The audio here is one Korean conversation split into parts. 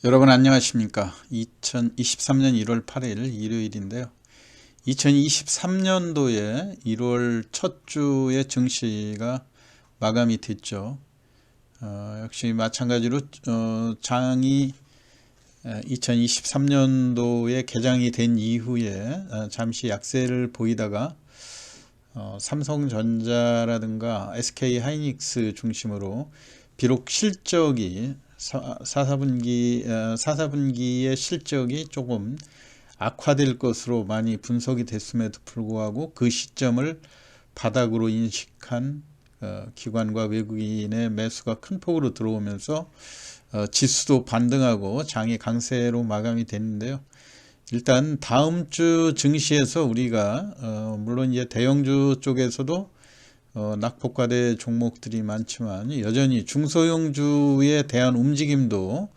여러분 안녕하십니까? 2023년 1월 8일 일요일인데요. 2023년도에 1월 첫 주의 증시가 마감이 됐죠. 역시 마찬가지로 장이 2023년도에 개장이 된 이후에 잠시 약세를 보이다가 삼성전자라든가 SK하이닉스 중심으로 비록 실적이 4사분기의 실적이 조금 악화될 것으로 많이 분석이 됐음에도 불구하고 그 시점을 바닥으로 인식한 기관과 외국인의 매수가 큰 폭으로 들어오면서 지수도 반등하고 장이 강세로 마감이 됐는데요. 일단 다음 주 증시에서 우리가 물론 이제 대형주 쪽에서도 낙폭과대 종목들이 많지만 여전히 중소형주에 대한 움직임도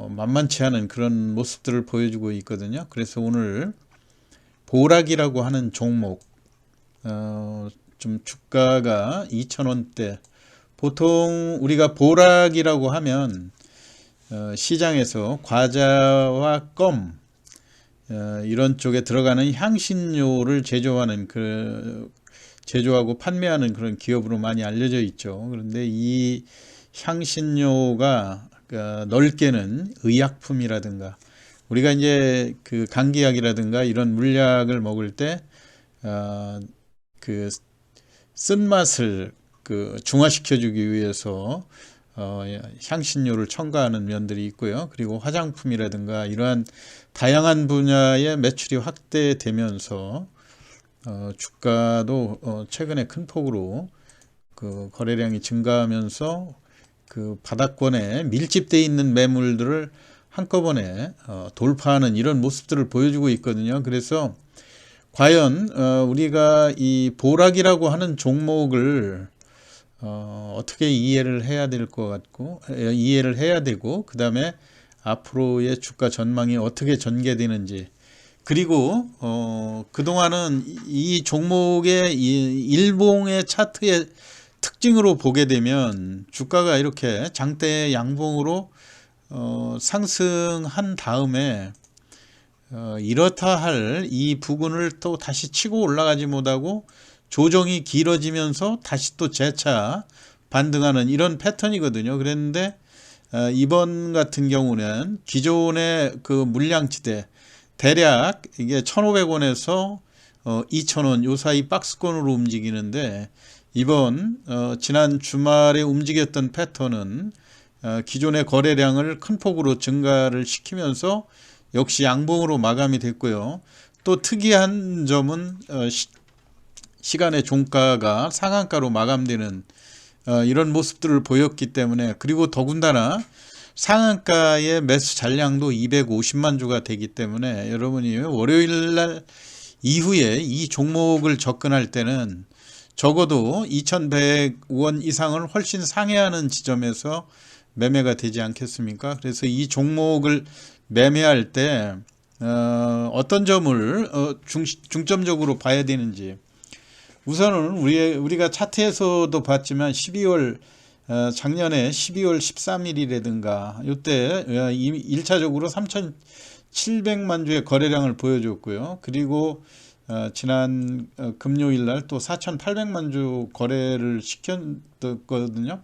만만치 않은 그런 모습들을 보여주고 있거든요. 그래서 오늘 보락이라고 하는 종목 좀 주가가 2,000원대, 보통 우리가 보락이라고 하면 시장에서 과자와 껌 이런 쪽에 들어가는 향신료를 제조하고 판매하는 그런 기업으로 많이 알려져 있죠. 그런데 이 향신료가 넓게는 의약품이라든가 우리가 이제 그 감기약이라든가 이런 물약을 먹을 때 그 쓴맛을 중화시켜주기 위해서 향신료를 첨가하는 면들이 있고요. 그리고 화장품이라든가 이러한 다양한 분야의 매출이 확대되면서 주가도 최근에 큰 폭으로 거래량이 증가하면서 바닥권에 밀집되어 있는 매물들을 한꺼번에 돌파하는 이런 모습들을 보여주고 있거든요. 그래서 과연 우리가 이 보락이라고 하는 종목을 어떻게 이해를 해야 될 것 같고 이해를 해야 되고 그 다음에 앞으로의 주가 전망이 어떻게 전개되는지, 그리고 그동안은 이 종목의 일봉의 차트의 특징으로 보게 되면 주가가 이렇게 장대 양봉으로 상승한 다음에 이렇다 할 이 부근을 또 다시 치고 올라가지 못하고 조정이 길어지면서 다시 또 재차 반등하는 이런 패턴이거든요. 그랬는데 이번 같은 경우는 기존의 그 물량지대 대략 이게 1,500원에서 2,000원 요 사이 박스권으로 움직이는데, 이번 지난 주말에 움직였던 패턴은 기존의 거래량을 큰 폭으로 증가를 시키면서 역시 양봉으로 마감이 됐고요. 또 특이한 점은 시간의 종가가 상한가로 마감되는 이런 모습들을 보였기 때문에, 그리고 더군다나 상한가의 매수 잔량도 250만 주가 되기 때문에 여러분이 월요일날 이후에 이 종목을 접근할 때는 적어도 2,100원 이상을 훨씬 상회하는 지점에서 매매가 되지 않겠습니까? 그래서 이 종목을 매매할 때 어떤 점을 중점적으로 봐야 되는지, 우선은 우리가 차트에서도 봤지만 작년에 12월 13일이라든가 이때 1차적으로 3,700만 주의 거래량을 보여줬고요. 그리고 지난 금요일 날 또 4,800만 주 거래를 시켰거든요.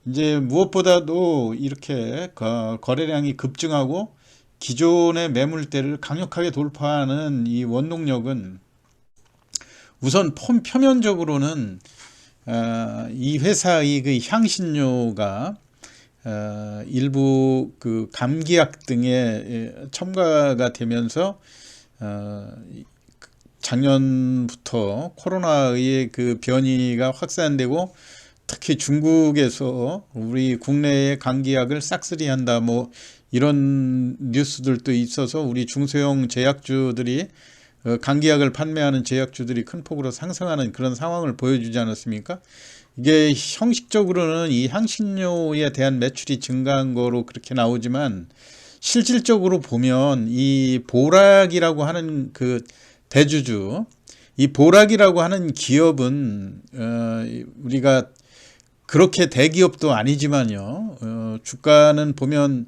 이제 무엇보다도 이렇게 거래량이 급증하고 기존의 매물대를 강력하게 돌파하는 이 원동력은 우선 표면적으로는 이 회사의 그 향신료가 일부 그 감기약 등에 첨가가 되면서 작년부터 코로나의 그 변이가 확산되고 특히 중국에서 우리 국내의 감기약을 싹쓸이한다 뭐 이런 뉴스들도 있어서 우리 중소형 제약주들이 감기약을 판매하는 제약주들이 큰 폭으로 상승하는 그런 상황을 보여주지 않았습니까? 이게 형식적으로는 이 향신료에 대한 매출이 증가한 거로 그렇게 나오지만 실질적으로 보면 이 보락이라고 하는 그 대주주, 이 보락이라고 하는 기업은 우리가 그렇게 대기업도 아니지만요. 주가는 보면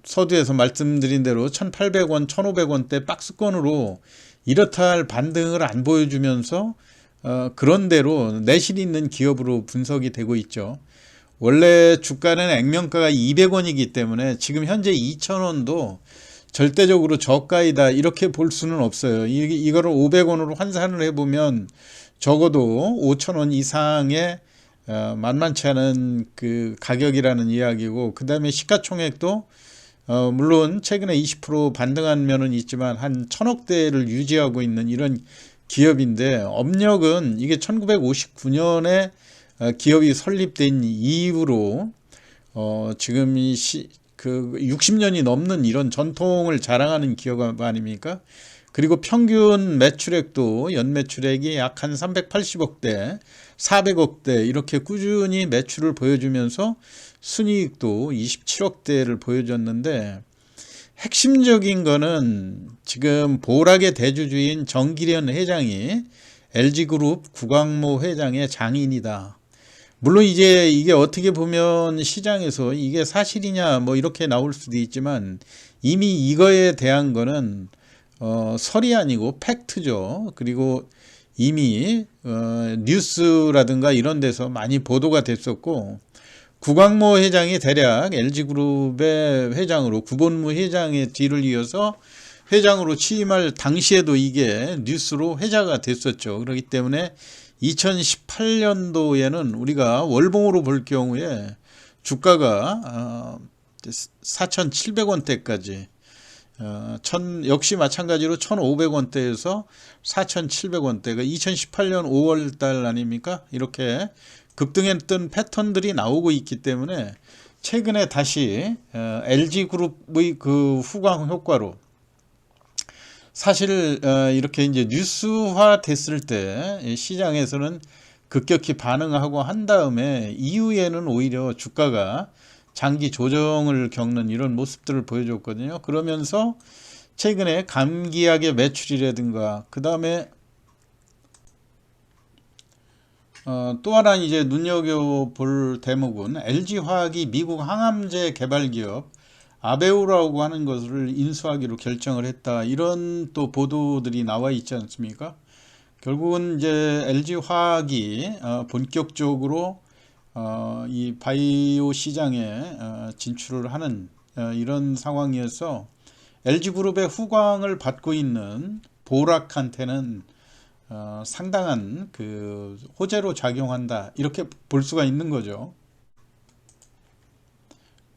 서두에서 말씀드린 대로 1,800원, 1,500원대 박스권으로 이렇다 할 반등을 안 보여주면서 그런대로 내실 있는 기업으로 분석이 되고 있죠. 원래 주가는 액면가가 200원이기 때문에 지금 현재 2,000원도 절대적으로 저가이다 이렇게 볼 수는 없어요. 이거를 500원으로 환산을 해보면 적어도 5,000원 이상의 만만치 않은 그 가격이라는 이야기고, 그 다음에 시가총액도 물론 최근에 20% 반등한 면은 있지만 한 1,000억대를 유지하고 있는 이런 기업인데, 업력은 이게 1959년에 기업이 설립된 이후로 지금 그 60년이 넘는 이런 전통을 자랑하는 기업 아닙니까? 그리고 평균 매출액도 연매출액이 약 한 380억대, 400억대 이렇게 꾸준히 매출을 보여주면서 순이익도 27억대를 보여줬는데, 핵심적인 거는 지금 보락의 대주주인 정기련 회장이 LG그룹 구광모 회장의 장인이다. 물론 이제 이게 어떻게 보면 시장에서 이게 사실이냐 뭐 이렇게 나올 수도 있지만, 이미 이거에 대한 거는 설이 아니고 팩트죠. 그리고 이미 뉴스라든가 이런 데서 많이 보도가 됐었고, 구광모 회장이 대략 LG그룹의 회장으로, 구본무 회장의 뒤를 이어서 회장으로 취임할 당시에도 이게 뉴스로 회자가 됐었죠. 그렇기 때문에 2018년도에는 우리가 월봉으로 볼 경우에 주가가 4,700원대까지 역시 마찬가지로 1,500원대에서 4,700원대가 2018년 5월달 아닙니까? 이렇게 급등했던 패턴들이 나오고 있기 때문에 최근에 다시 LG그룹의 그 후광 효과로, 사실 이렇게 이제 뉴스화 됐을 때 시장에서는 급격히 반응하고 한 다음에 이후에는 오히려 주가가 장기 조정을 겪는 이런 모습들을 보여줬거든요. 그러면서 최근에 감기약의 매출이라든가, 그 다음에 또 하나 이제 눈여겨볼 대목은 LG화학이 미국 항암제 개발 기업 아베오라고 하는 것을 인수하기로 결정을 했다, 이런 또 보도들이 나와 있지 않습니까? 결국은 이제 LG화학이 본격적으로 이 바이오 시장에 진출을 하는 이런 상황이어서 LG그룹의 후광을 받고 있는 보락한테는 상당한 그 호재로 작용한다, 이렇게 볼 수가 있는 거죠.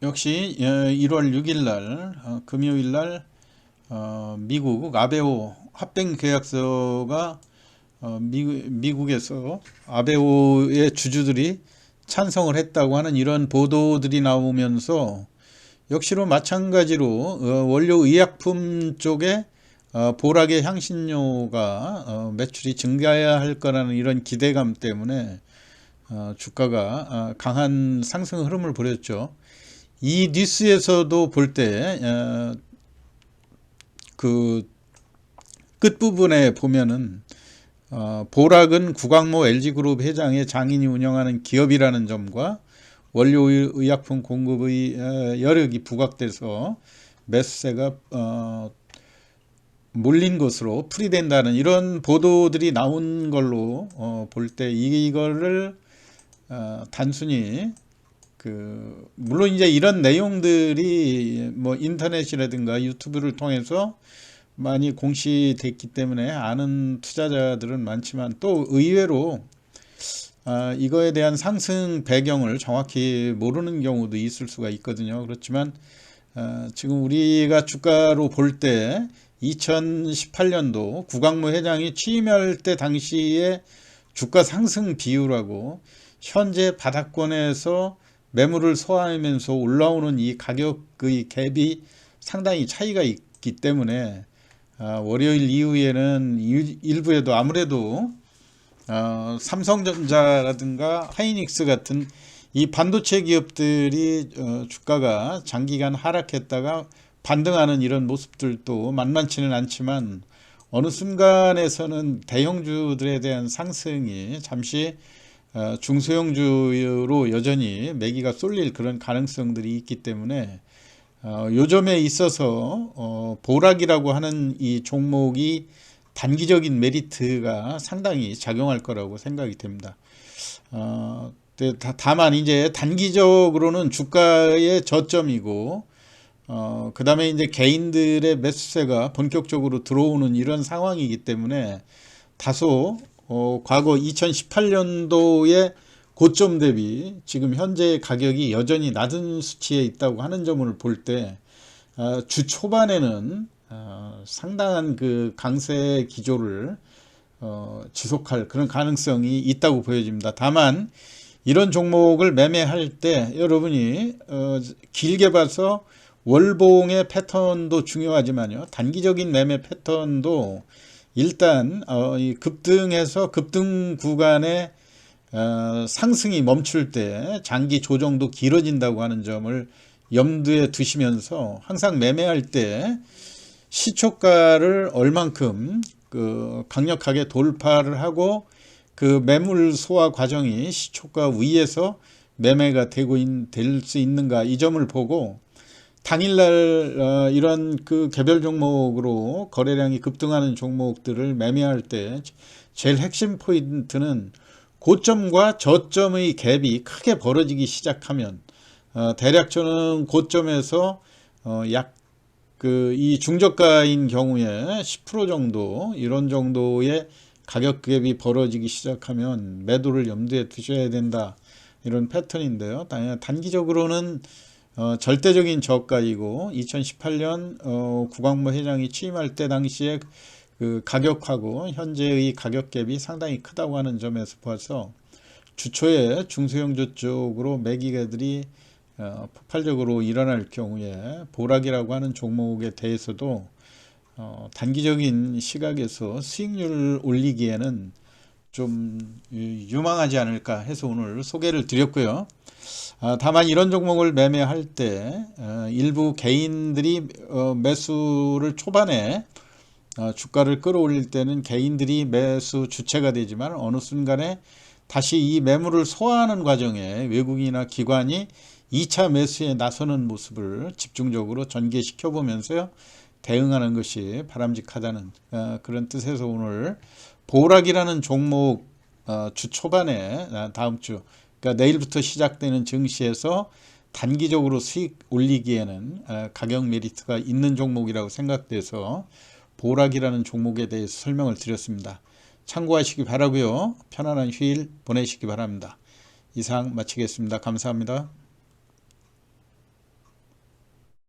역시 1월 6일 날 금요일 날 미국 아베오 합병 계약서가 미국에서 아베오의 주주들이 찬성을 했다고 하는 이런 보도들이 나오면서, 역시로 마찬가지로 원료 의약품 쪽에 보락의 향신료가 매출이 증가해야 할 거라는 이런 기대감 때문에 주가가 강한 상승 흐름을 보였죠. 이 뉴스에서도 볼 때 그 끝부분에 보면은 보락은 구광모 LG그룹 회장의 장인이 운영하는 기업이라는 점과 원료 의약품 공급의 여력이 부각돼서 매수세가 몰린 것으로 풀이된다는 이런 보도들이 나온 걸로 볼 때, 이거를 단순히 물론 이제 이런 내용들이 뭐 인터넷이라든가 유튜브를 통해서 많이 공시됐기 때문에 아는 투자자들은 많지만, 또 의외로 이거에 대한 상승 배경을 정확히 모르는 경우도 있을 수가 있거든요. 그렇지만 지금 우리가 주가로 볼 때 2018년도 구광모 회장이 취임할 때 당시에 주가 상승 비율하고 현재 바닥권에서 매물을 소화하면서 올라오는 이 가격의 갭이 상당히 차이가 있기 때문에 월요일 이후에는 일부에도 아무래도 삼성전자라든가 하이닉스 같은 이 반도체 기업들이 주가가 장기간 하락했다가 반등하는 이런 모습들도 만만치는 않지만, 어느 순간에서는 대형주들에 대한 상승이 잠시 중소형주로 여전히 매기가 쏠릴 그런 가능성들이 있기 때문에 요점에 있어서 보락이라고 하는 이 종목이 단기적인 메리트가 상당히 작용할 거라고 생각이 됩니다. 다만 이제 단기적으로는 주가의 저점이고 그 다음에 이제 개인들의 매수세가 본격적으로 들어오는 이런 상황이기 때문에 다소 과거 2018년도의 고점 대비 지금 현재 가격이 여전히 낮은 수치에 있다고 하는 점을 볼 때 주 초반에는 상당한 그 강세 기조를 지속할 그런 가능성이 있다고 보여집니다. 다만 이런 종목을 매매할 때 여러분이 길게 봐서 월봉의 패턴도 중요하지만요, 단기적인 매매 패턴도 일단 이 급등해서 급등 구간에 상승이 멈출 때 장기 조정도 길어진다고 하는 점을 염두에 두시면서 항상 매매할 때 시초가를 얼만큼 강력하게 돌파를 하고 그 매물 소화 과정이 시초가 위에서 매매가 될 수 있는가, 이 점을 보고 당일날 이런 그 개별 종목으로 거래량이 급등하는 종목들을 매매할 때 제일 핵심 포인트는 고점과 저점의 갭이 크게 벌어지기 시작하면 대략 저는 고점에서 약 이 중저가인 경우에 10% 정도, 이런 정도의 가격 갭이 벌어지기 시작하면 매도를 염두에 두셔야 된다, 이런 패턴인데요. 단기적으로는 절대적인 저가이고 2018년 구광모 회장이 취임할 때 당시에 그 가격하고 현재의 가격 갭이 상당히 크다고 하는 점에서 봐서 주초에 중소형주 쪽으로 매기가들이 폭발적으로 일어날 경우에 보락이라고 하는 종목에 대해서도 단기적인 시각에서 수익률을 올리기에는 좀 유망하지 않을까 해서 오늘 소개를 드렸고요. 다만 이런 종목을 매매할 때 일부 개인들이 매수를 초반에 주가를 끌어올릴 때는 개인들이 매수 주체가 되지만 어느 순간에 다시 이 매물을 소화하는 과정에 외국인이나 기관이 2차 매수에 나서는 모습을 집중적으로 전개시켜 보면서 대응하는 것이 바람직하다는 그런 뜻에서 오늘 보락이라는 종목 주 초반에 다음 주, 그러니까 내일부터 시작되는 증시에서 단기적으로 수익 올리기에는 가격 메리트가 있는 종목이라고 생각돼서 보락이라는 종목에 대해서 설명을 드렸습니다. 참고하시기 바라고요. 편안한 휴일 보내시기 바랍니다. 이상 마치겠습니다. 감사합니다.